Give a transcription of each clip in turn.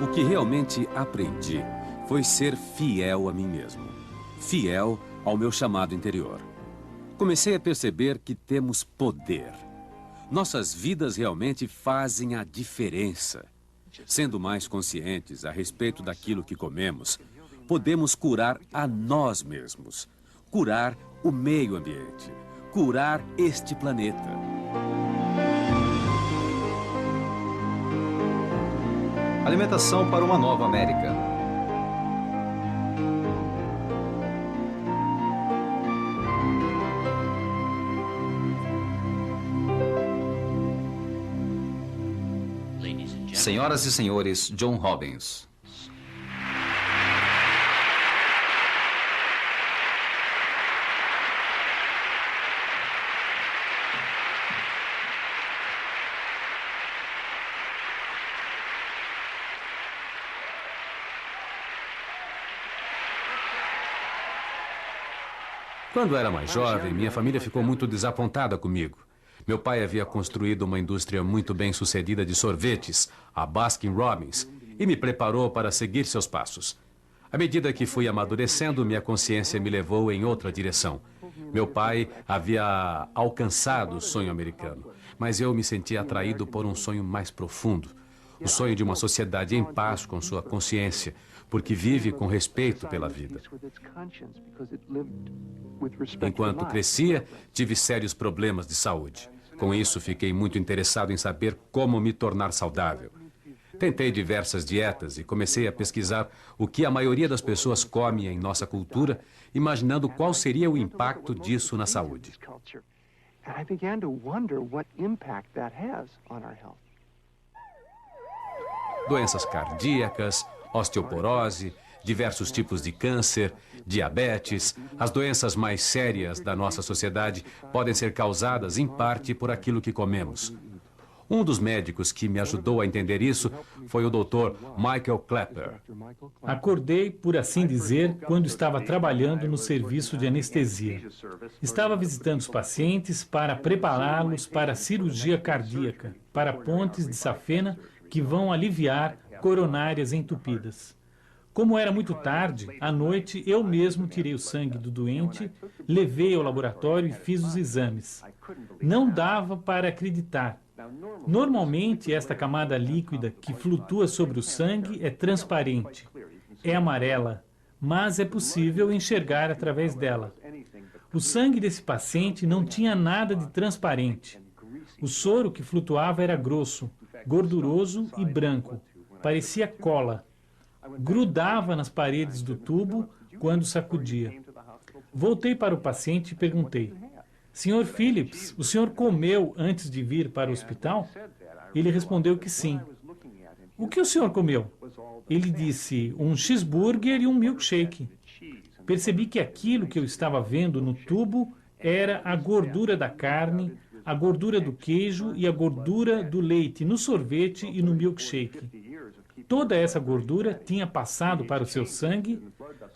O que realmente aprendi foi ser fiel a mim mesmo. Fiel ao meu chamado interior. Comecei a perceber que temos poder. Nossas vidas realmente fazem a diferença. Sendo mais conscientes a respeito daquilo que comemos, podemos curar a nós mesmos, curar o meio ambiente, curar este planeta. Alimentação para uma nova América. Senhoras e senhores, John Robbins. Quando era mais jovem, minha família ficou muito desapontada comigo. Meu pai havia construído uma indústria muito bem-sucedida de sorvetes, a Baskin-Robbins, e me preparou para seguir seus passos. À medida que fui amadurecendo, minha consciência me levou em outra direção. Meu pai havia alcançado o sonho americano, mas eu me sentia atraído por um sonho mais profundo. O sonho de uma sociedade em paz com sua consciência, porque vive com respeito pela vida. Enquanto crescia, tive sérios problemas de saúde. Com isso, fiquei muito interessado em saber como me tornar saudável. Tentei diversas dietas e comecei a pesquisar o que a maioria das pessoas come em nossa cultura, imaginando qual seria o impacto disso na saúde. Doenças cardíacas, osteoporose, diversos tipos de câncer, diabetes, as doenças mais sérias da nossa sociedade podem ser causadas, em parte, por aquilo que comemos. Um dos médicos que me ajudou a entender isso foi o Dr. Michael Clapper. Acordei, por assim dizer, quando estava trabalhando no serviço de anestesia. Estava visitando os pacientes para prepará-los para a cirurgia cardíaca, para pontes de safena que vão aliviar coronárias entupidas. Como era muito tarde, à noite, eu mesmo tirei o sangue do doente, levei ao laboratório e fiz os exames. Não dava para acreditar. Normalmente, esta camada líquida que flutua sobre o sangue é transparente, é amarela, mas é possível enxergar através dela. O sangue desse paciente não tinha nada de transparente. O soro que flutuava era grosso, gorduroso e branco, parecia cola. Grudava nas paredes do tubo quando sacudia. Voltei para o paciente e perguntei: Sr. Phillips, o senhor comeu antes de vir para o hospital? Ele respondeu que sim. O que o senhor comeu? Ele disse: um cheeseburger e um milkshake. Percebi que aquilo que eu estava vendo no tubo era a gordura da carne, a gordura do queijo e a gordura do leite no sorvete e no milkshake. Toda essa gordura tinha passado para o seu sangue,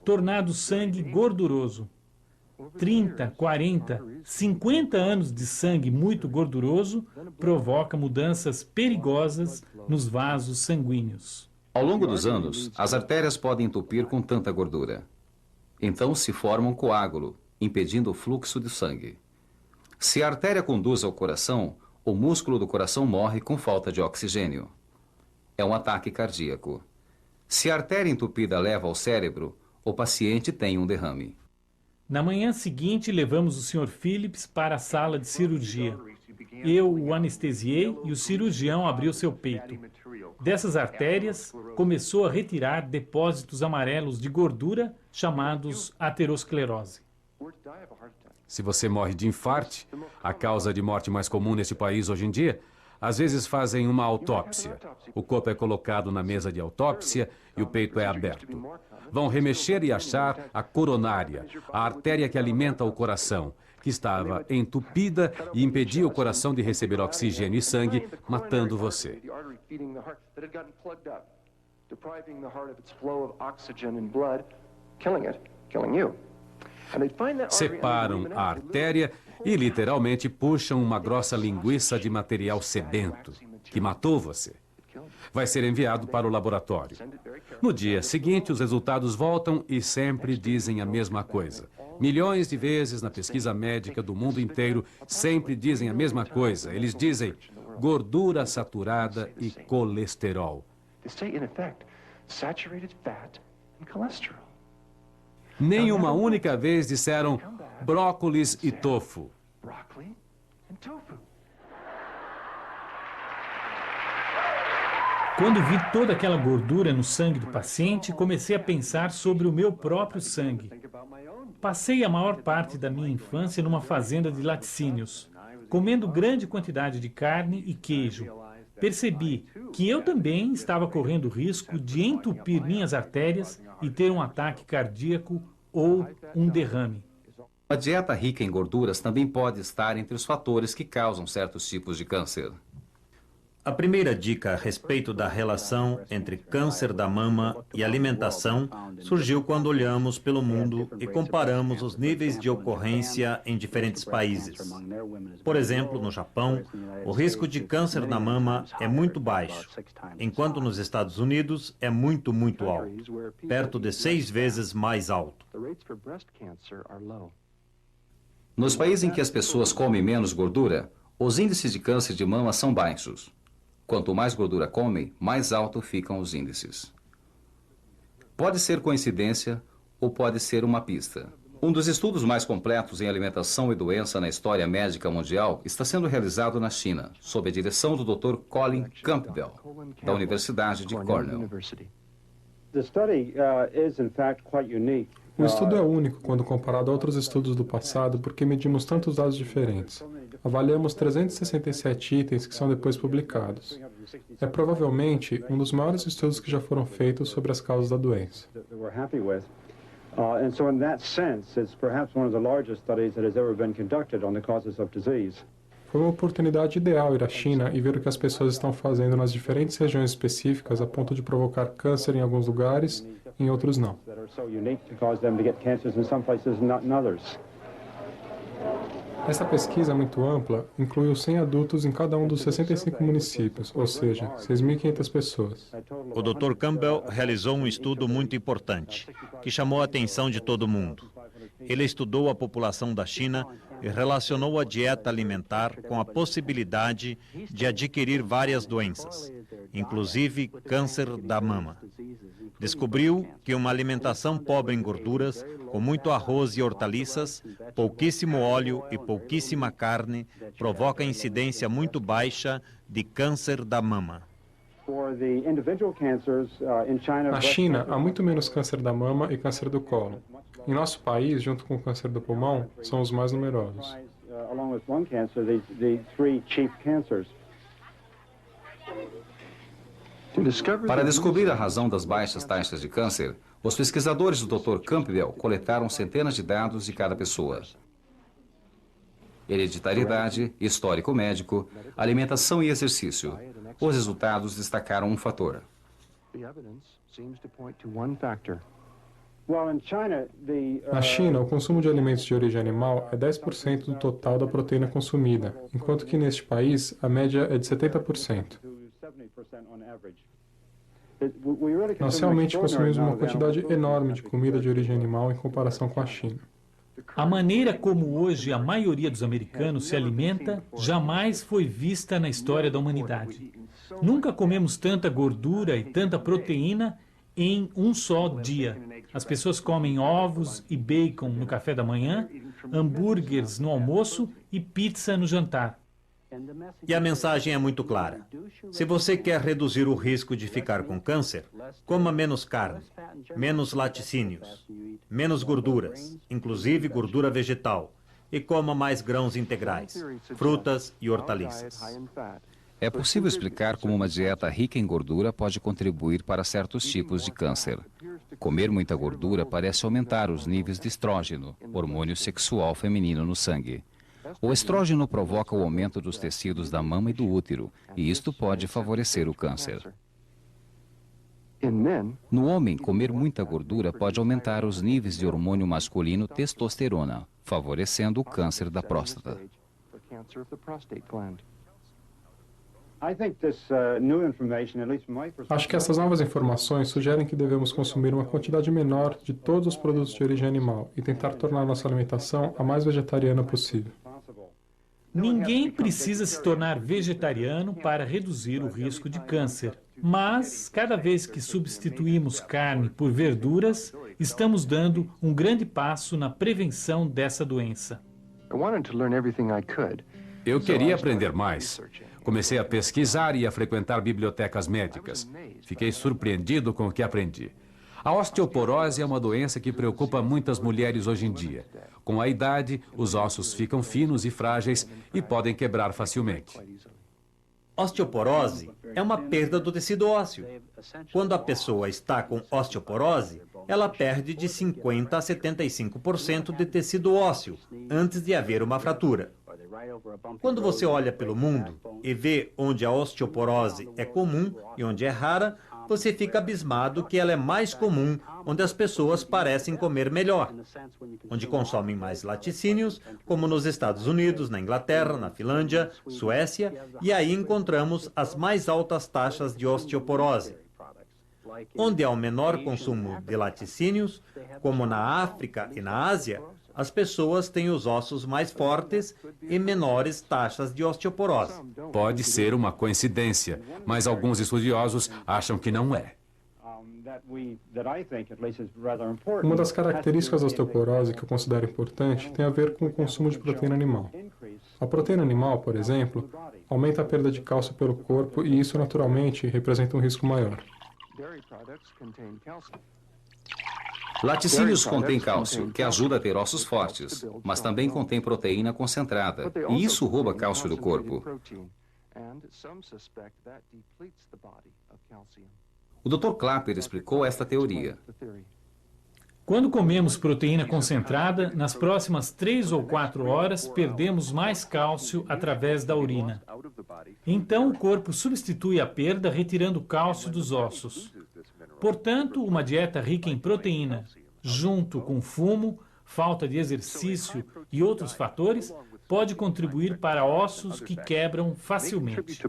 tornado o sangue gorduroso. 30, 40, 50 anos de sangue muito gorduroso provoca mudanças perigosas nos vasos sanguíneos. Ao longo dos anos, as artérias podem entupir com tanta gordura. Então se forma um coágulo, impedindo o fluxo de sangue. Se a artéria conduz ao coração, o músculo do coração morre com falta de oxigênio. É um ataque cardíaco. Se a artéria entupida leva ao cérebro, o paciente tem um derrame. Na manhã seguinte, levamos o Sr. Phillips para a sala de cirurgia. Eu o anestesiei e o cirurgião abriu seu peito. Dessas artérias, começou a retirar depósitos amarelos de gordura chamados aterosclerose. Se você morre de infarte, a causa de morte mais comum neste país hoje em dia, às vezes fazem uma autópsia. O corpo é colocado na mesa de autópsia e o peito é aberto. Vão remexer e achar a coronária, a artéria que alimenta o coração, que estava entupida e impedia o coração de receber oxigênio e sangue, matando você. Separam a artéria e literalmente puxam uma grossa linguiça de material sebento, que matou você. Vai ser enviado para o laboratório. No dia seguinte, os resultados voltam e sempre dizem a mesma coisa. Milhões de vezes na pesquisa médica do mundo inteiro sempre dizem a mesma coisa. Eles dizem gordura saturada e colesterol. Nem uma única vez disseram brócolis e tofu. Quando vi toda aquela gordura no sangue do paciente, comecei a pensar sobre o meu próprio sangue. Passei a maior parte da minha infância numa fazenda de laticínios, comendo grande quantidade de carne e queijo. Percebi que eu também estava correndo o risco de entupir minhas artérias e ter um ataque cardíaco ou um derrame. A dieta rica em gorduras também pode estar entre os fatores que causam certos tipos de câncer. A primeira dica a respeito da relação entre câncer da mama e alimentação surgiu quando olhamos pelo mundo e comparamos os níveis de ocorrência em diferentes países. Por exemplo, no Japão, o risco de câncer da mama é muito baixo, enquanto nos Estados Unidos é muito, muito alto, perto de 6 vezes mais alto. Nos países em que as pessoas comem menos gordura, os índices de câncer de mama são baixos. Quanto mais gordura comem, mais alto ficam os índices. Pode ser coincidência ou pode ser uma pista. Um dos estudos mais completos em alimentação e doença na história médica mundial está sendo realizado na China, sob a direção do Dr. Colin Campbell, da Universidade de Cornell. O estudo é único quando comparado a outros estudos do passado porque medimos tantos dados diferentes. Avaliamos 367 itens que são depois publicados. É provavelmente um dos maiores estudos que já foram feitos sobre as causas da doença. Foi uma oportunidade ideal ir à China e ver o que as pessoas estão fazendo nas diferentes regiões específicas a ponto de provocar câncer em alguns lugares, em outros não. Essa pesquisa muito ampla incluiu 100 adultos em cada um dos 65 municípios, ou seja, 6.500 pessoas. O Dr. Campbell realizou um estudo muito importante, que chamou a atenção de todo mundo. Ele estudou a população da China e relacionou a dieta alimentar com a possibilidade de adquirir várias doenças, inclusive câncer da mama. Descobriu que uma alimentação pobre em gorduras, com muito arroz e hortaliças, pouquíssimo óleo e pouquíssima carne, provoca incidência muito baixa de câncer da mama. Na China, há muito menos câncer da mama e câncer do colo. Em nosso país, junto com o câncer do pulmão, são os mais numerosos. Para descobrir a razão das baixas taxas de câncer, os pesquisadores do Dr. Campbell coletaram centenas de dados de cada pessoa. Hereditariedade, histórico médico, alimentação e exercício. Os resultados destacaram um fator. Na China, o consumo de alimentos de origem animal é 10% do total da proteína consumida, enquanto que neste país a média é de 70%. Nós realmente consumimos uma quantidade enorme de comida de origem animal em comparação com a China. A maneira como hoje a maioria dos americanos se alimenta jamais foi vista na história da humanidade. Nunca comemos tanta gordura e tanta proteína em um só dia. As pessoas comem ovos e bacon no café da manhã, hambúrgueres no almoço e pizza no jantar. E a mensagem é muito clara. Se você quer reduzir o risco de ficar com câncer, coma menos carne, menos laticínios, menos gorduras, inclusive gordura vegetal, e coma mais grãos integrais, frutas e hortaliças. É possível explicar como uma dieta rica em gordura pode contribuir para certos tipos de câncer. Comer muita gordura parece aumentar os níveis de estrógeno, hormônio sexual feminino no sangue. O estrógeno provoca o aumento dos tecidos da mama e do útero, e isto pode favorecer o câncer. No homem, comer muita gordura pode aumentar os níveis de hormônio masculino testosterona, favorecendo o câncer da próstata. Acho que essas novas informações sugerem que devemos consumir uma quantidade menor de todos os produtos de origem animal e tentar tornar nossa alimentação a mais vegetariana possível. Ninguém precisa se tornar vegetariano para reduzir o risco de câncer. Mas, cada vez que substituímos carne por verduras, estamos dando um grande passo na prevenção dessa doença. Eu queria aprender mais. Comecei a pesquisar e a frequentar bibliotecas médicas. Fiquei surpreendido com o que aprendi. A osteoporose é uma doença que preocupa muitas mulheres hoje em dia. Com a idade, os ossos ficam finos e frágeis e podem quebrar facilmente. Osteoporose é uma perda do tecido ósseo. Quando a pessoa está com osteoporose, ela perde de 50% a 75% de tecido ósseo antes de haver uma fratura. Quando você olha pelo mundo e vê onde a osteoporose é comum e onde é rara, você fica abismado que ela é mais comum onde as pessoas parecem comer melhor, onde consomem mais laticínios, como nos Estados Unidos, na Inglaterra, na Finlândia, Suécia, e aí encontramos as mais altas taxas de osteoporose. Onde há o menor consumo de laticínios, como na África e na Ásia, as pessoas têm os ossos mais fortes e menores taxas de osteoporose. Pode ser uma coincidência, mas alguns estudiosos acham que não é. Uma das características da osteoporose que eu considero importante tem a ver com o consumo de proteína animal. A proteína animal, por exemplo, aumenta a perda de cálcio pelo corpo e isso naturalmente representa um risco maior. Laticínios contêm cálcio, que ajuda a ter ossos fortes, mas também contém proteína concentrada, e isso rouba cálcio do corpo. O Dr. Klaper explicou esta teoria. Quando comemos proteína concentrada, nas próximas 3 ou 4 horas perdemos mais cálcio através da urina. Então o corpo substitui a perda retirando cálcio dos ossos. Portanto, uma dieta rica em proteína, junto com fumo, falta de exercício e outros fatores, pode contribuir para ossos que quebram facilmente.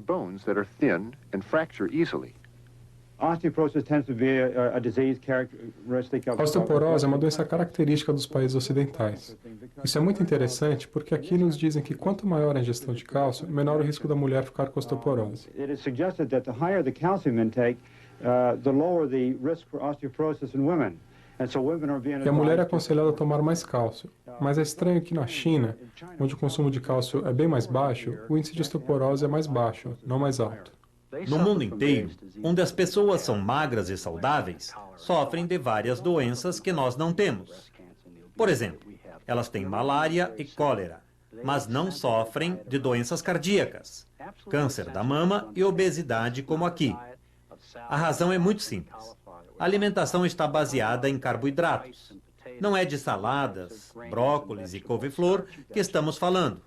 A osteoporose é uma doença característica dos países ocidentais. Isso é muito interessante porque aqui nos dizem que quanto maior a ingestão de cálcio, menor o risco da mulher ficar com osteoporose. E a mulher é aconselhada a tomar mais cálcio. Mas é estranho que na China, onde o consumo de cálcio é bem mais baixo, o índice de osteoporose é mais baixo, não mais alto. No mundo inteiro, onde as pessoas são magras e saudáveis, sofrem de várias doenças que nós não temos. Por exemplo, elas têm malária e cólera, mas não sofrem de doenças cardíacas, câncer da mama e obesidade como aqui. A razão é muito simples. A alimentação está baseada em carboidratos. Não é de saladas, brócolis e couve-flor que estamos falando.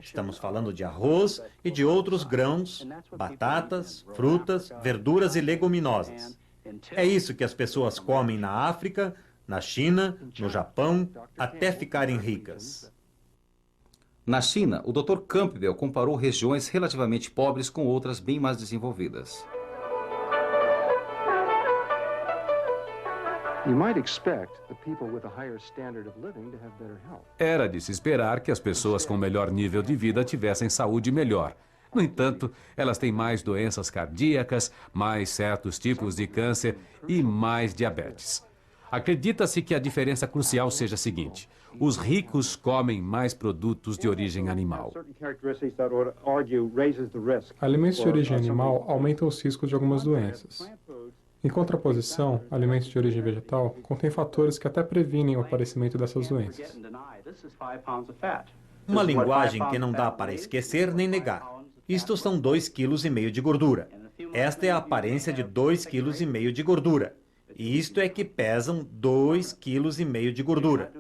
Estamos falando de arroz e de outros grãos, batatas, frutas, verduras e leguminosas. É isso que as pessoas comem na África, na China, no Japão, até ficarem ricas. Na China, o Dr. Campbell comparou regiões relativamente pobres com outras bem mais desenvolvidas. Era de se esperar que as pessoas com melhor nível de vida tivessem saúde melhor. No entanto, elas têm mais doenças cardíacas, mais certos tipos de câncer e mais diabetes. Acredita-se que a diferença crucial seja a seguinte: os ricos comem mais produtos de origem animal. Alimentos de origem animal aumentam os riscos de algumas doenças. Em contraposição, alimentos de origem vegetal contêm fatores que até previnem o aparecimento dessas doenças. Uma linguagem que não dá para esquecer nem negar. Isto são 2,5 kg de gordura. Esta é a aparência de 2,5 kg de gordura. E isto é que pesam 2,5 kg de gordura.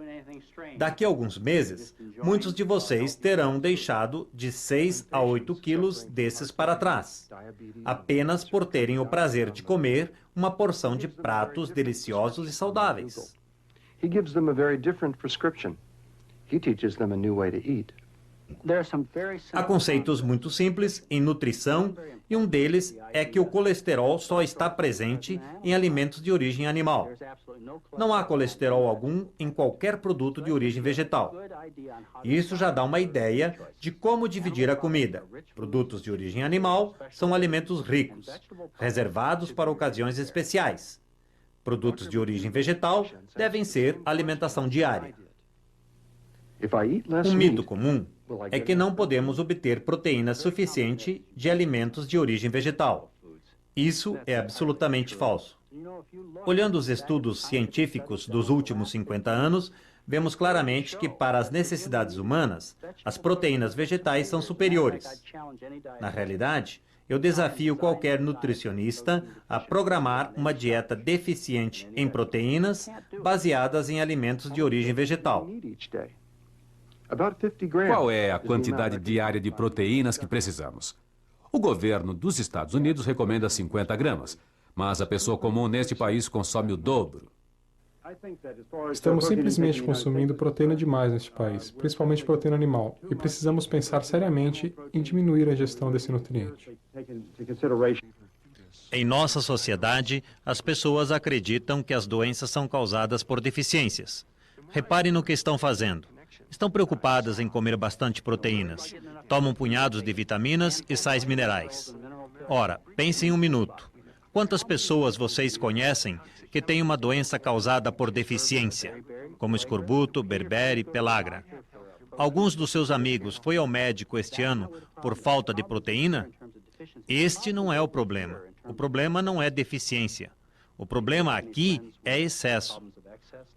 Daqui a alguns meses, muitos de vocês terão deixado de 6 a 8 quilos desses para trás, apenas por terem o prazer de comer uma porção de pratos deliciosos e saudáveis. Há conceitos muito simples em nutrição e um deles é que o colesterol só está presente em alimentos de origem animal. Não há colesterol algum em qualquer produto de origem vegetal. Isso já dá uma ideia de como dividir a comida. Produtos de origem animal são alimentos ricos, reservados para ocasiões especiais. Produtos de origem vegetal devem ser alimentação diária. Um mito comum é que não podemos obter proteína suficiente de alimentos de origem vegetal. Isso é absolutamente falso. Olhando os estudos científicos dos últimos 50 anos, vemos claramente que para as necessidades humanas, as proteínas vegetais são superiores. Na realidade, eu desafio qualquer nutricionista a programar uma dieta deficiente em proteínas baseadas em alimentos de origem vegetal. Qual é a quantidade diária de proteínas que precisamos? O governo dos Estados Unidos recomenda 50 gramas, mas a pessoa comum neste país consome o dobro. Estamos simplesmente consumindo proteína demais neste país, principalmente proteína animal, e precisamos pensar seriamente em diminuir a ingestão desse nutriente. Em nossa sociedade, as pessoas acreditam que as doenças são causadas por deficiências. Repare no que estão fazendo. Estão preocupadas em comer bastante proteínas. Tomam punhados de vitaminas e sais minerais. Ora, pense em um minuto. Quantas pessoas vocês conhecem que têm uma doença causada por deficiência, como escorbuto, berbere, pelagra? Alguns dos seus amigos foi ao médico este ano por falta de proteína? Este não é o problema. O problema não é deficiência. O problema aqui é excesso.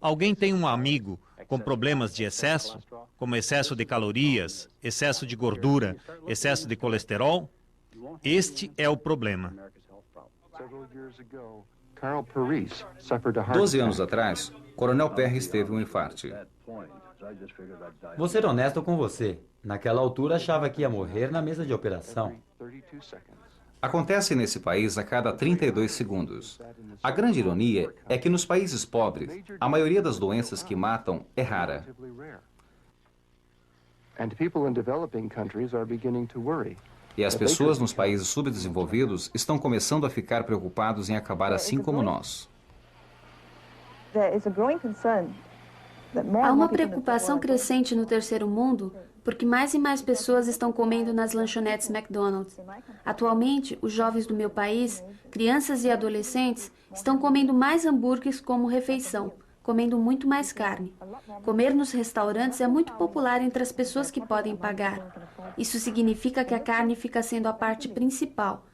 Alguém tem um amigo com problemas de excesso, como excesso de calorias, excesso de gordura, excesso de colesterol? Este é o problema. 12 anos atrás, Coronel Perry teve um infarte. Vou ser honesto com você. Naquela altura achava que ia morrer na mesa de operação. Acontece nesse país a cada 32 segundos. A grande ironia é que nos países pobres, a maioria das doenças que matam é rara. E as pessoas nos países subdesenvolvidos estão começando a ficar preocupados em acabar assim como nós. Há uma preocupação crescente no terceiro mundo porque mais e mais pessoas estão comendo nas lanchonetes McDonald's. Atualmente, os jovens do meu país, crianças e adolescentes, estão comendo mais hambúrgueres como refeição, comendo muito mais carne. Comer nos restaurantes é muito popular entre as pessoas que podem pagar. Isso significa que a carne fica sendo a parte principal.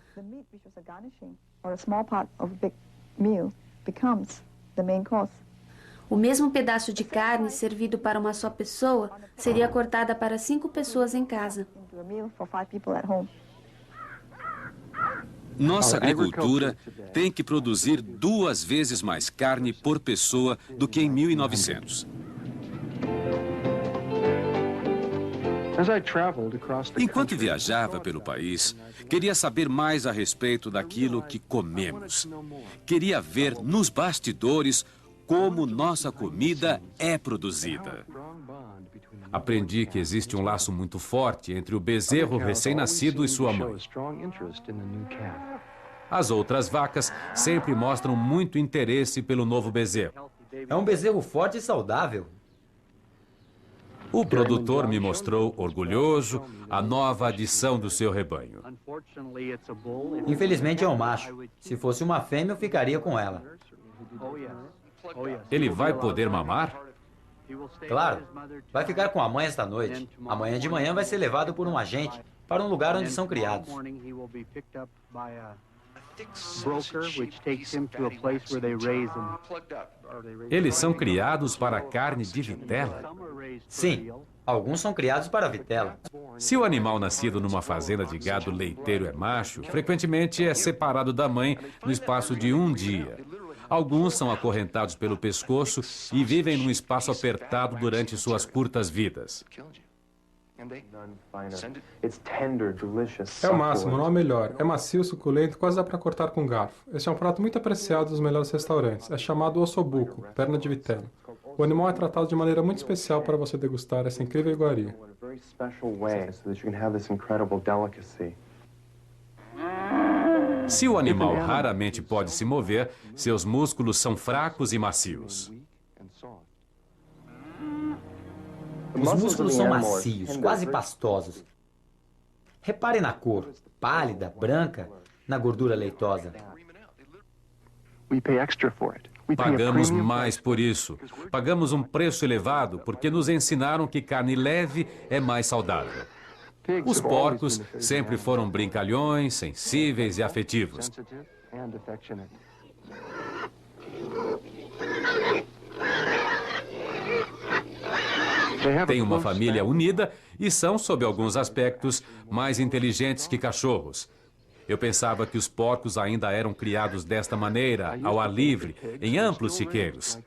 O mesmo pedaço de carne servido para uma só pessoa seria cortada para 5 pessoas em casa. Nossa agricultura tem que produzir 2 vezes mais carne por pessoa do que em 1900. Enquanto viajava pelo país, queria saber mais a respeito daquilo que comemos. Queria ver nos bastidores como nossa comida é produzida. Aprendi que existe um laço muito forte entre o bezerro recém-nascido e sua mãe. As outras vacas sempre mostram muito interesse pelo novo bezerro. É um bezerro forte e saudável. O produtor me mostrou, orgulhoso, a nova adição do seu rebanho. Infelizmente é um macho. Se fosse uma fêmea, eu ficaria com ela. Ele vai poder mamar? Claro. Vai ficar com a mãe esta noite. Amanhã de manhã vai ser levado por um agente para um lugar onde são criados. Eles são criados para carne de vitela? Sim, alguns são criados para vitela. Se o animal nascido numa fazenda de gado leiteiro é macho, frequentemente é separado da mãe no espaço de um dia. Alguns são acorrentados pelo pescoço e vivem num espaço apertado durante suas curtas vidas. É o máximo, não é o melhor. É macio, suculento, quase dá para cortar com garfo. Este é um prato muito apreciado dos melhores restaurantes. É chamado ossobuco, perna de vitela. O animal é tratado de maneira muito especial para você degustar essa incrível iguaria. Se o animal raramente pode se mover, seus músculos são fracos e macios. Os músculos são macios, quase pastosos. Repare na cor, pálida, branca, na gordura leitosa. Pagamos mais por isso. Pagamos um preço elevado porque nos ensinaram que carne leve é mais saudável. Os porcos sempre foram brincalhões, sensíveis e afetivos. Têm uma família unida e são, sob alguns aspectos, mais inteligentes que cachorros. Eu pensava que os porcos ainda eram criados desta maneira, ao ar livre, em amplos chiqueiros.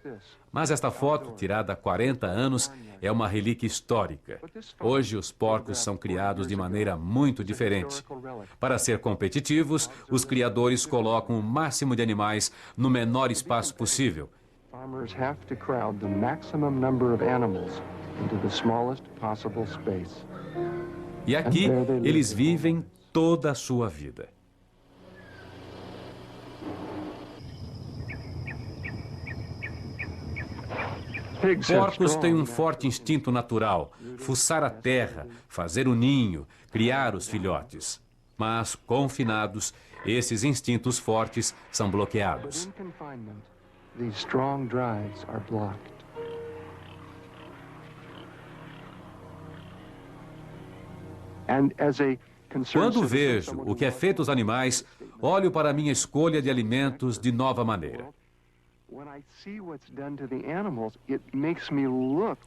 Mas esta foto, tirada há 40 anos, é uma relíquia histórica. Hoje, os porcos são criados de maneira muito diferente. Para ser competitivos, os criadores colocam o máximo de animais no menor espaço possível. E aqui, eles vivem toda a sua vida. Porcos têm um forte instinto natural, fuçar a terra, fazer o ninho, criar os filhotes. Mas, confinados, esses instintos fortes são bloqueados. Quando vejo o que é feito aos animais, olho para a minha escolha de alimentos de nova maneira.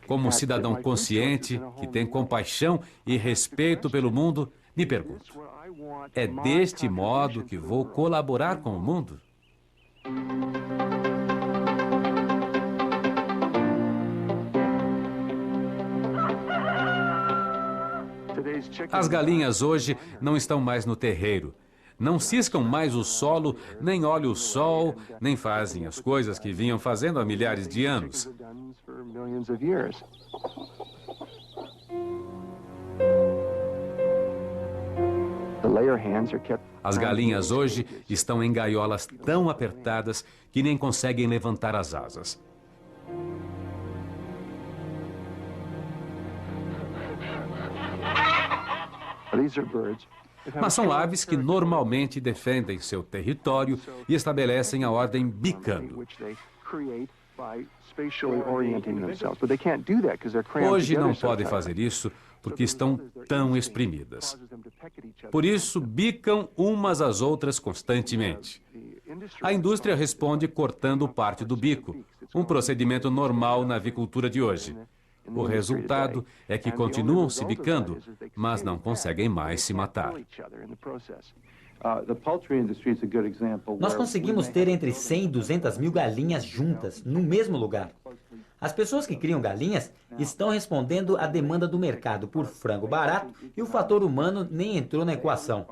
Como um cidadão consciente, que tem compaixão e respeito pelo mundo, me pergunto: é deste modo que vou colaborar com o mundo? As galinhas hoje não estão mais no terreiro. Não ciscam mais o solo, nem olham o sol, nem fazem as coisas que vinham fazendo há milhares de anos. As galinhas hoje estão em gaiolas tão apertadas que nem conseguem levantar as asas. Mas são aves que normalmente defendem seu território e estabelecem a ordem bicando. Hoje não podem fazer isso porque estão tão exprimidas. Por isso, bicam umas às outras constantemente. A indústria responde cortando parte do bico, um procedimento normal na avicultura de hoje. O resultado é que continuam se bicando, mas não conseguem mais se matar. Nós conseguimos ter entre 100 e 200 mil galinhas juntas, no mesmo lugar. As pessoas que criam galinhas estão respondendo à demanda do mercado por frango barato e o fator humano nem entrou na equação.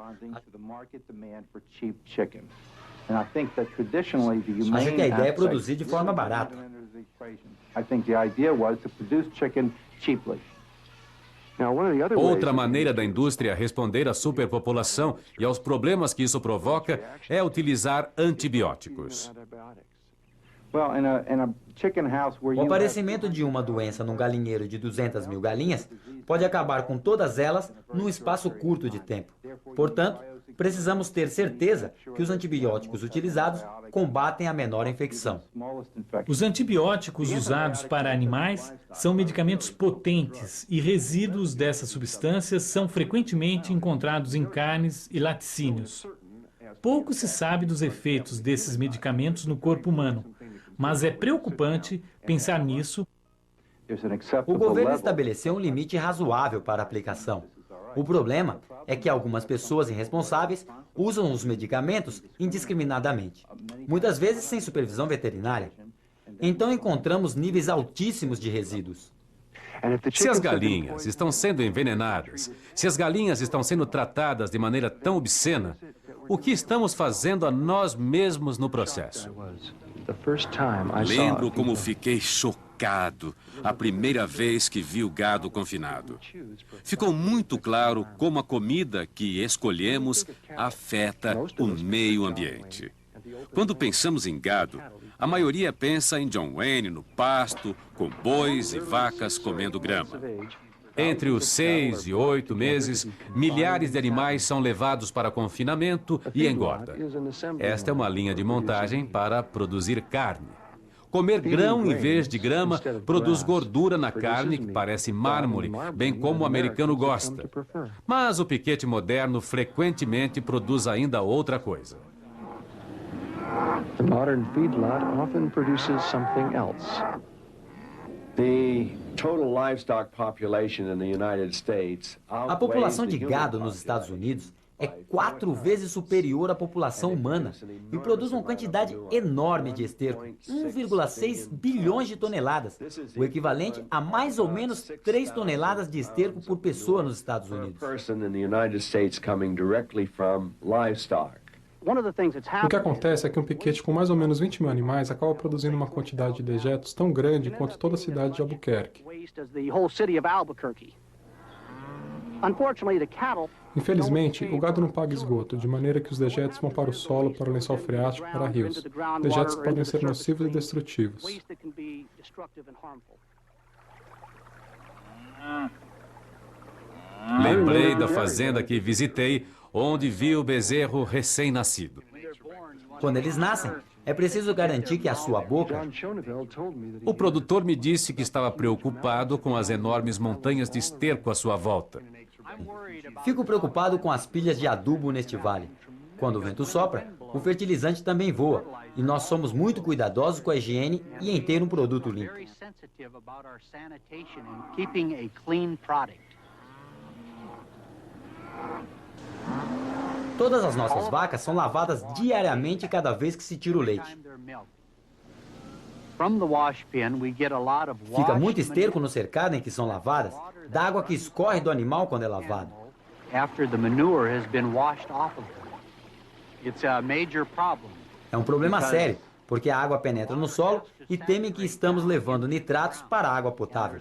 Acho que a ideia é produzir de forma barata. Outra maneira da indústria responder à superpopulação e aos problemas que isso provoca é utilizar antibióticos. O aparecimento de uma doença num galinheiro de 200 mil galinhas pode acabar com todas elas num espaço curto de tempo. Portanto, precisamos ter certeza que os antibióticos utilizados combatem a menor infecção. Os antibióticos usados para animais são medicamentos potentes e resíduos dessas substâncias são frequentemente encontrados em carnes e laticínios. Pouco se sabe dos efeitos desses medicamentos no corpo humano, mas é preocupante pensar nisso. O governo estabeleceu um limite razoável para a aplicação. O problema é que algumas pessoas irresponsáveis usam os medicamentos indiscriminadamente, muitas vezes sem supervisão veterinária. Então encontramos níveis altíssimos de resíduos. Se as galinhas estão sendo envenenadas, se as galinhas estão sendo tratadas de maneira tão obscena, o que estamos fazendo a nós mesmos no processo? Lembro como fiquei chocado a primeira vez que vi o gado confinado. Ficou muito claro como a comida que escolhemos afeta o meio ambiente. Quando pensamos em gado, a maioria pensa em John Wayne no pasto, com bois e vacas comendo grama. Entre os 6 e 8 meses, milhares de animais são levados para confinamento e engorda. Esta é uma linha de montagem para produzir carne. Comer grão em vez de grama produz gordura na carne, que parece mármore, bem como o americano gosta. Mas o piquete moderno frequentemente produz ainda outra coisa. The modern feedlot often produces something else. A população de gado nos Estados Unidos é 4 vezes superior à população humana e produz uma quantidade enorme de esterco, 1,6 bilhões de toneladas, o equivalente a mais ou menos 3 toneladas de esterco por pessoa nos Estados Unidos. O que acontece é que um piquete com mais ou menos 20 mil animais acaba produzindo uma quantidade de dejetos tão grande quanto toda a cidade de Albuquerque. Infelizmente, o gado não paga esgoto, de maneira que os dejetos vão para o solo, para o lençol freático, para rios. Dejetos que podem ser nocivos e destrutivos. Lembrei da fazenda que visitei, onde vi o bezerro recém-nascido. Quando eles nascem, é preciso garantir que a sua boca... O produtor me disse que estava preocupado com as enormes montanhas de esterco à sua volta. Fico preocupado com as pilhas de adubo neste vale. Quando o vento sopra, o fertilizante também voa, e nós somos muito cuidadosos com a higiene e em ter um produto limpo. Todas as nossas vacas são lavadas diariamente cada vez que se tira o leite. Fica muito esterco no cercado em que são lavadas, da água que escorre do animal quando é lavado. É um problema sério, porque a água penetra no solo e temem que estamos levando nitratos para a água potável.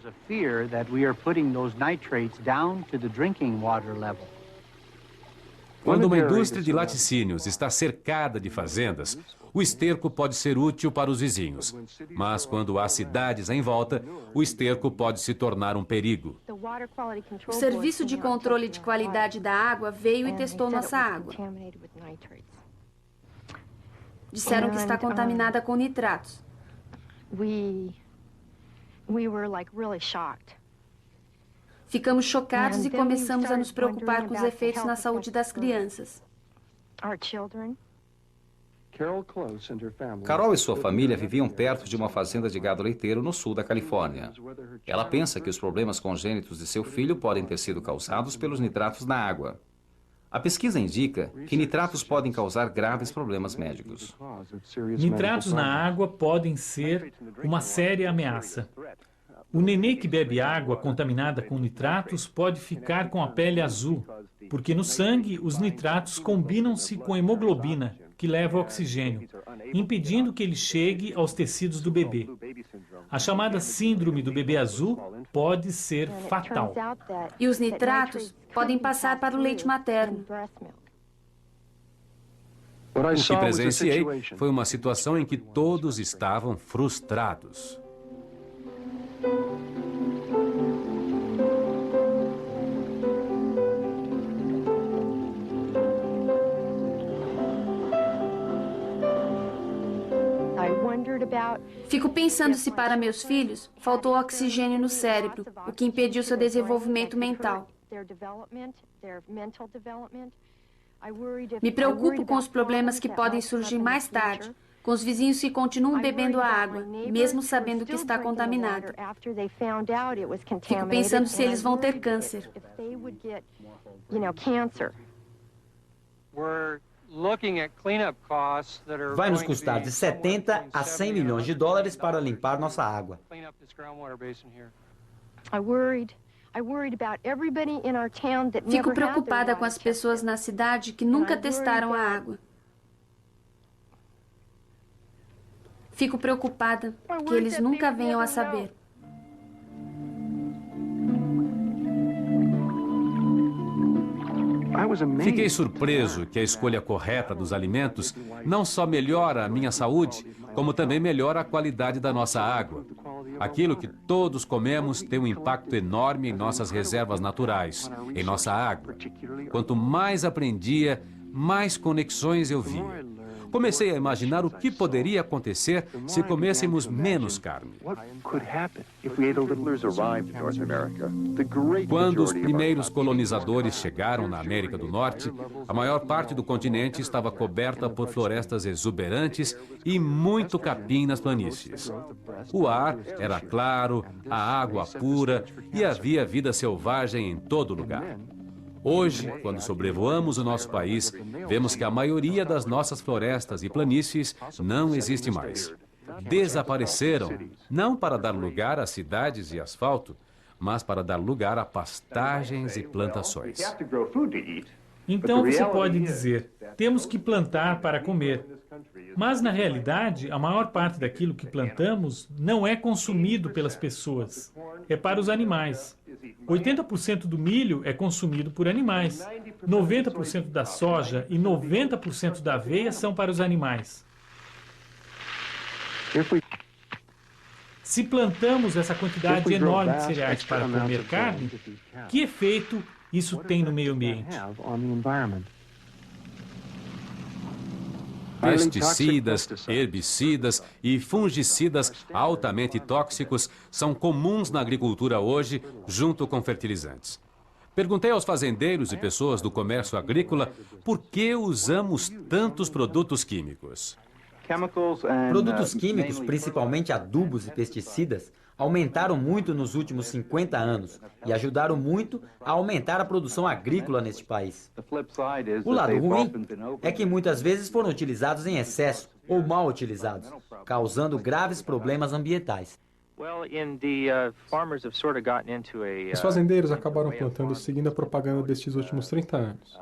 Quando uma indústria de laticínios está cercada de fazendas, o esterco pode ser útil para os vizinhos. Mas quando há cidades em volta, o esterco pode se tornar um perigo. O Serviço de Controle de Qualidade da Água veio e testou nossa água. Disseram que está contaminada com nitratos. Ficamos chocados e começamos a nos preocupar com os efeitos na saúde das crianças. Carol e sua família viviam perto de uma fazenda de gado leiteiro no sul da Califórnia. Ela pensa que os problemas congênitos de seu filho podem ter sido causados pelos nitratos na água. A pesquisa indica que nitratos podem causar graves problemas médicos. Nitratos na água podem ser uma séria ameaça. O nenê que bebe água contaminada com nitratos pode ficar com a pele azul, porque no sangue os nitratos combinam-se com a hemoglobina, que leva o oxigênio, impedindo que ele chegue aos tecidos do bebê. A chamada síndrome do bebê azul pode ser fatal. E os nitratos podem passar para o leite materno. O que presenciei foi uma situação em que todos estavam frustrados. Fico pensando se para meus filhos faltou oxigênio no cérebro, o que impediu seu desenvolvimento mental. Me preocupo com os problemas que podem surgir mais tarde, com os vizinhos que continuam bebendo a água, mesmo sabendo que está contaminada. Fico pensando se eles vão ter câncer. Vai nos custar de 70 a 100 milhões de dólares para limpar nossa água. Fico preocupada com as pessoas na cidade que nunca testaram a água. Fico preocupada que eles nunca venham a saber. Fiquei surpreso que a escolha correta dos alimentos não só melhora a minha saúde, como também melhora a qualidade da nossa água. Aquilo que todos comemos tem um impacto enorme em nossas reservas naturais, em nossa água. Quanto mais aprendia, mais conexões eu via. Comecei a imaginar o que poderia acontecer se comêssemos menos carne. Quando os primeiros colonizadores chegaram na América do Norte, a maior parte do continente estava coberta por florestas exuberantes e muito capim nas planícies. O ar era claro, a água pura e havia vida selvagem em todo lugar. Hoje, quando sobrevoamos o nosso país, vemos que a maioria das nossas florestas e planícies não existe mais. Desapareceram, não para dar lugar a cidades e asfalto, mas para dar lugar a pastagens e plantações. Então você pode dizer, temos que plantar para comer. Mas, na realidade, a maior parte daquilo que plantamos não é consumido pelas pessoas. É para os animais. 80% do milho é consumido por animais. 90% da soja e 90% da aveia são para os animais. Se plantamos essa quantidade enorme de cereais para comer carne, que efeito isso tem no meio ambiente? Pesticidas, herbicidas e fungicidas altamente tóxicos são comuns na agricultura hoje, junto com fertilizantes. Perguntei aos fazendeiros e pessoas do comércio agrícola por que usamos tantos produtos químicos. Produtos químicos, principalmente adubos e pesticidas, aumentaram muito nos últimos 50 anos e ajudaram muito a aumentar a produção agrícola neste país. O lado ruim é que muitas vezes foram utilizados em excesso ou mal utilizados, causando graves problemas ambientais. Os fazendeiros acabaram plantando seguindo a propaganda destes últimos 30 anos.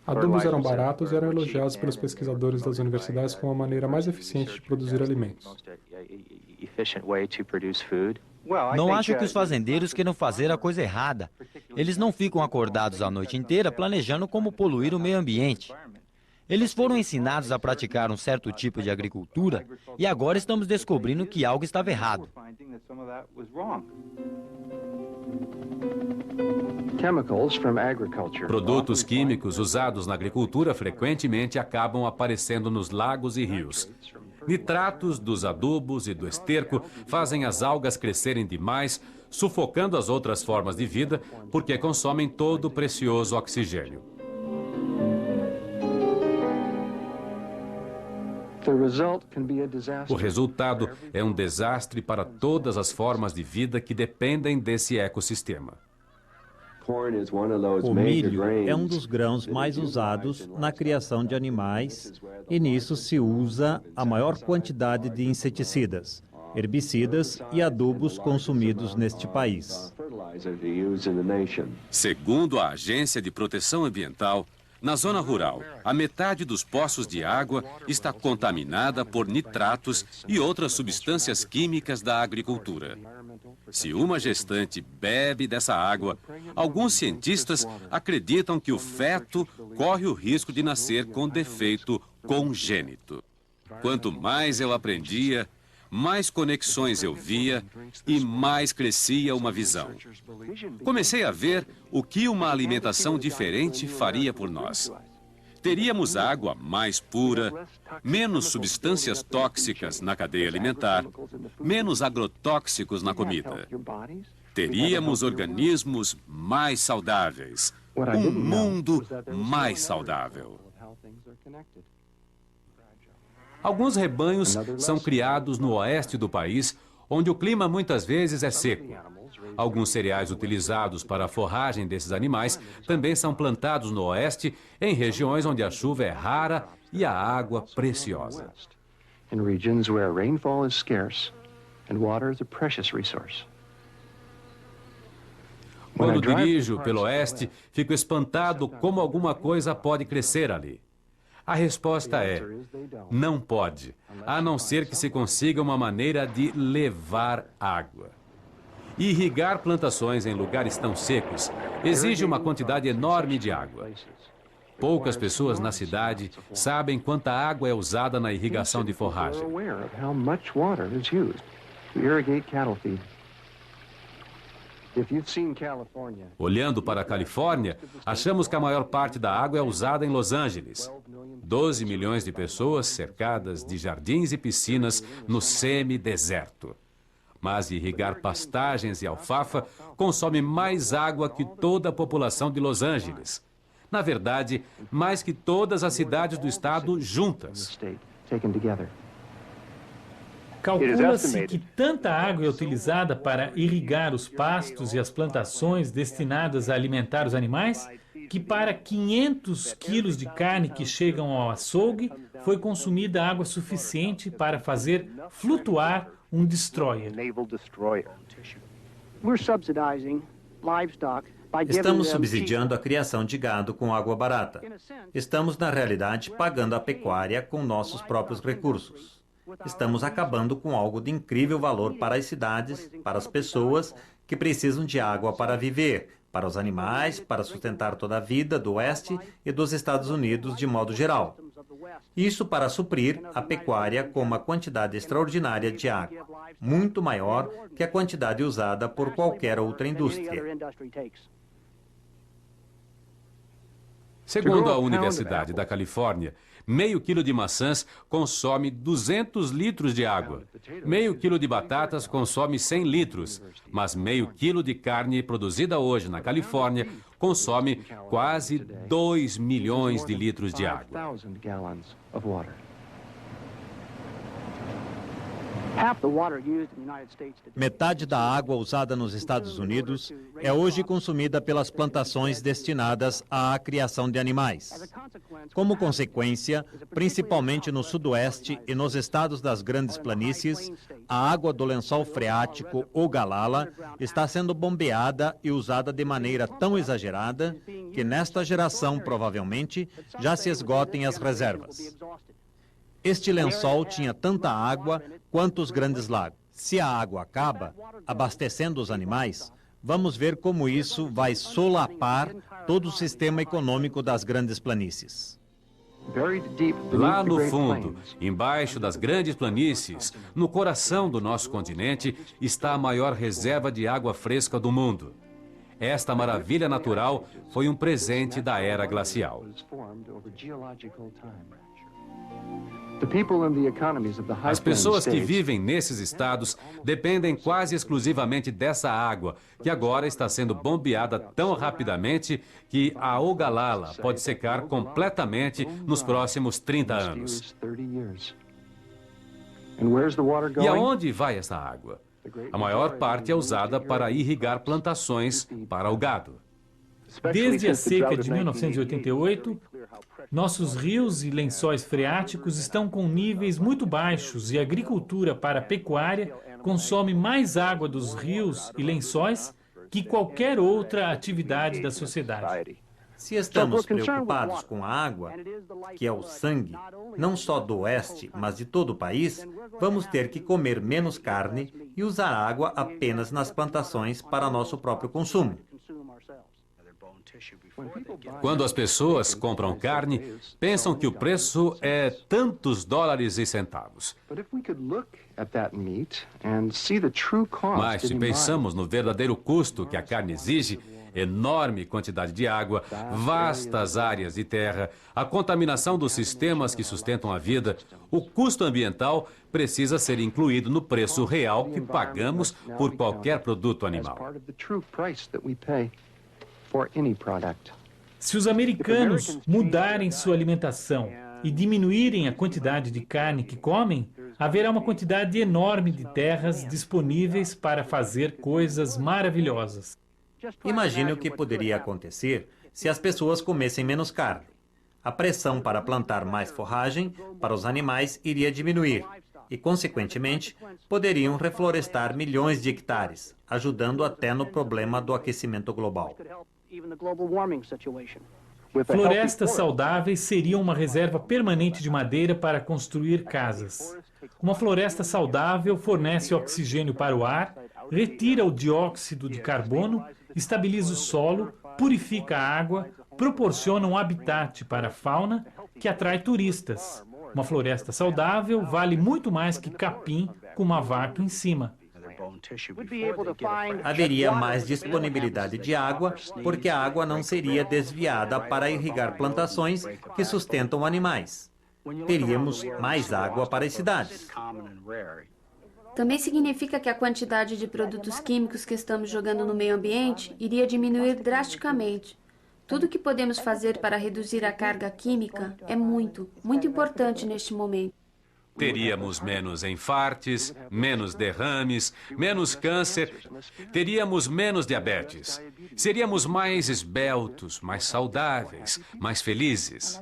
Adubos eram baratos e eram elogiados pelos pesquisadores das universidades como a maneira mais eficiente de produzir alimentos. Não acho que os fazendeiros queiram fazer a coisa errada. Eles não ficam acordados a noite inteira planejando como poluir o meio ambiente. Eles foram ensinados a praticar um certo tipo de agricultura e agora estamos descobrindo que algo estava errado. Produtos químicos usados na agricultura frequentemente acabam aparecendo nos lagos e rios. Nitratos dos adubos e do esterco fazem as algas crescerem demais, sufocando as outras formas de vida, porque consomem todo o precioso oxigênio. O resultado é um desastre para todas as formas de vida que dependem desse ecossistema. O milho é um dos grãos mais usados na criação de animais e nisso se usa a maior quantidade de inseticidas, herbicidas e adubos consumidos neste país. Segundo a Agência de Proteção Ambiental, na zona rural, a metade dos poços de água está contaminada por nitratos e outras substâncias químicas da agricultura. Se uma gestante bebe dessa água, alguns cientistas acreditam que o feto corre o risco de nascer com defeito congênito. Quanto mais eu aprendia, mais conexões eu via e mais crescia uma visão. Comecei a ver o que uma alimentação diferente faria por nós. Teríamos água mais pura, menos substâncias tóxicas na cadeia alimentar, menos agrotóxicos na comida. Teríamos organismos mais saudáveis, um mundo mais saudável. Alguns rebanhos são criados no oeste do país, onde o clima muitas vezes é seco. Alguns cereais utilizados para a forragem desses animais também são plantados no oeste, em regiões onde a chuva é rara e a água preciosa. and water is a precious resource. Quando dirijo pelo oeste, fico espantado como alguma coisa pode crescer ali. A resposta é: não pode, a não ser que se consiga uma maneira de levar água. Irrigar plantações em lugares tão secos exige uma quantidade enorme de água. Poucas pessoas na cidade sabem quanta água é usada na irrigação de forragem. Olhando para a Califórnia, achamos que a maior parte da água é usada em Los Angeles. 12 milhões de pessoas cercadas de jardins e piscinas no semi-deserto. Mas irrigar pastagens e alfafa consome mais água que toda a população de Los Angeles. Na verdade, mais que todas as cidades do estado juntas. Calcula-se que tanta água é utilizada para irrigar os pastos e as plantações destinadas a alimentar os animais, que para 500 quilos de carne que chegam ao açougue, foi consumida água suficiente para fazer flutuar um destroyer. Estamos subsidiando a criação de gado com água barata. Estamos, na realidade, pagando a pecuária com nossos próprios recursos. Estamos acabando com algo de incrível valor para as cidades, para as pessoas que precisam de água para viver, para os animais, para sustentar toda a vida do Oeste e dos Estados Unidos de modo geral. Isso para suprir a pecuária com uma quantidade extraordinária de água, muito maior que a quantidade usada por qualquer outra indústria. Segundo a Universidade da Califórnia, meio quilo de maçãs consome 200 litros de água. Meio quilo de batatas consome 100 litros. Mas meio quilo de carne produzida hoje na Califórnia consome quase 2 milhões de litros de água. Metade da água usada nos Estados Unidos é hoje consumida pelas plantações destinadas à criação de animais. Como consequência, principalmente no Sudoeste e nos estados das Grandes Planícies, a água do lençol freático Ogallala está sendo bombeada e usada de maneira tão exagerada que nesta geração, provavelmente, já se esgotem as reservas. Este lençol tinha tanta água quanto os grandes lagos. Se a água acaba, abastecendo os animais, vamos ver como isso vai solapar todo o sistema econômico das grandes planícies. Lá no fundo, embaixo das grandes planícies, no coração do nosso continente, está a maior reserva de água fresca do mundo. Esta maravilha natural foi um presente da era glacial. As pessoas que vivem nesses estados dependem quase exclusivamente dessa água, que agora está sendo bombeada tão rapidamente que a Ogallala pode secar completamente nos próximos 30 anos. E aonde vai essa água? A maior parte é usada para irrigar plantações para o gado. Desde a seca de 1988, nossos rios e lençóis freáticos estão com níveis muito baixos e a agricultura para a pecuária consome mais água dos rios e lençóis que qualquer outra atividade da sociedade. Se estamos preocupados com a água, que é o sangue, não só do Oeste, mas de todo o país, vamos ter que comer menos carne e usar água apenas nas plantações para nosso próprio consumo. Quando as pessoas compram carne, pensam que o preço é tantos dólares e centavos. Mas se pensamos no verdadeiro custo que a carne exige, enorme quantidade de água, vastas áreas de terra, a contaminação dos sistemas que sustentam a vida, o custo ambiental precisa ser incluído no preço real que pagamos por qualquer produto animal. Se os americanos mudarem sua alimentação e diminuírem a quantidade de carne que comem, haverá uma quantidade enorme de terras disponíveis para fazer coisas maravilhosas. Imagine o que poderia acontecer se as pessoas comessem menos carne. A pressão para plantar mais forragem para os animais iria diminuir. e, consequentemente, poderiam reflorestar milhões de hectares, ajudando até no problema do aquecimento global. Florestas saudáveis seriam uma reserva permanente de madeira para construir casas. Uma floresta saudável fornece oxigênio para o ar, retira o dióxido de carbono, estabiliza o solo, purifica a água, proporciona um habitat para a fauna que atrai turistas. Uma floresta saudável vale muito mais que capim com uma vaca em cima. Haveria mais disponibilidade de água, porque a água não seria desviada para irrigar plantações que sustentam animais. Teríamos mais água para as cidades. Também significa que a quantidade de produtos químicos que estamos jogando no meio ambiente iria diminuir drasticamente. Tudo o que podemos fazer para reduzir a carga química é muito importante neste momento. Teríamos menos infartes, menos derrames, menos câncer, teríamos menos diabetes. Seríamos mais esbeltos, mais saudáveis, mais felizes.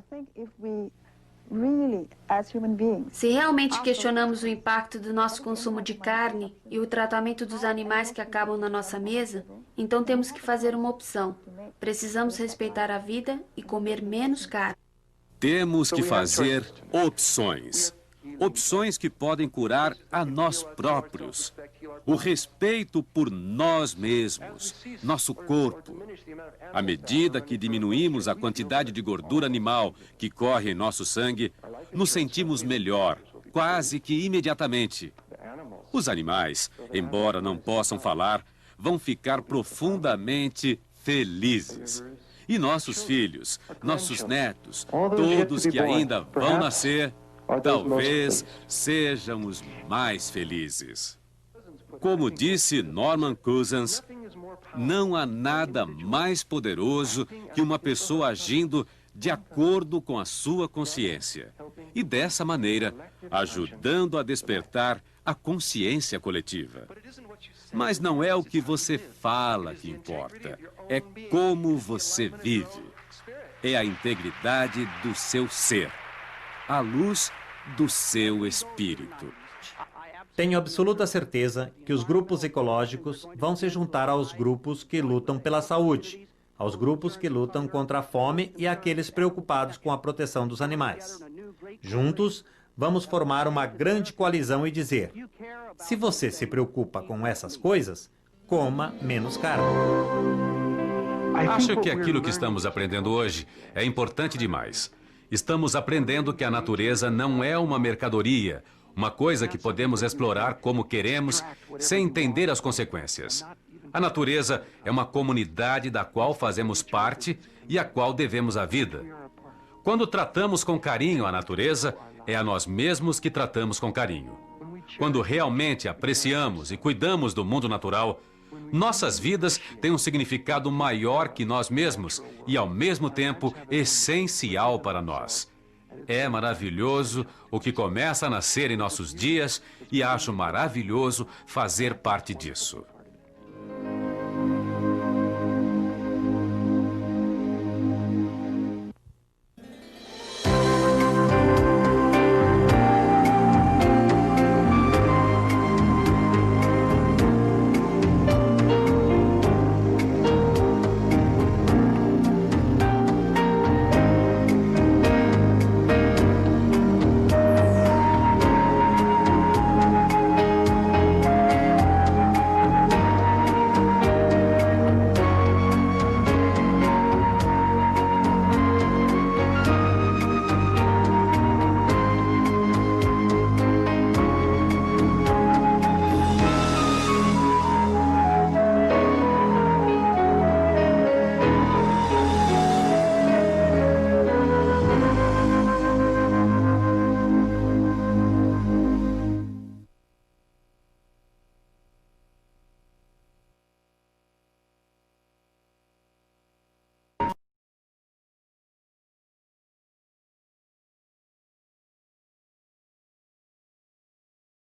Se realmente questionamos o impacto do nosso consumo de carne e o tratamento dos animais que acabam na nossa mesa, então temos que fazer uma opção. Precisamos respeitar a vida e comer menos carne. Temos que fazer opções. Opções que podem curar a nós próprios. O respeito por nós mesmos, nosso corpo. À medida que diminuímos a quantidade de gordura animal que corre em nosso sangue, nos sentimos melhor, quase que imediatamente. Os animais, embora não possam falar, vão ficar profundamente felizes. E nossos filhos, nossos netos, todos que ainda vão nascer, talvez sejam os mais felizes. Como disse Norman Cousins, não há nada mais poderoso que uma pessoa agindo de acordo com a sua consciência. E dessa maneira, ajudando a despertar a consciência coletiva. Mas não é o que você fala que importa, é como você vive. É a integridade do seu ser, a luz do seu espírito. Tenho absoluta certeza que os grupos ecológicos vão se juntar aos grupos que lutam pela saúde, aos grupos que lutam contra a fome e àqueles preocupados com a proteção dos animais. Juntos, vamos formar uma grande coalizão e dizer: se você se preocupa com essas coisas, coma menos carne. Acho que aquilo que estamos aprendendo hoje é importante demais. Estamos aprendendo que a natureza não é uma mercadoria, uma coisa que podemos explorar como queremos, sem entender as consequências. A natureza é uma comunidade da qual fazemos parte e a qual devemos a vida. Quando tratamos com carinho a natureza, é a nós mesmos que tratamos com carinho. Quando realmente apreciamos e cuidamos do mundo natural, nossas vidas têm um significado maior que nós mesmos e, ao mesmo tempo, essencial para nós. É maravilhoso o que começa a nascer em nossos dias e acho maravilhoso fazer parte disso.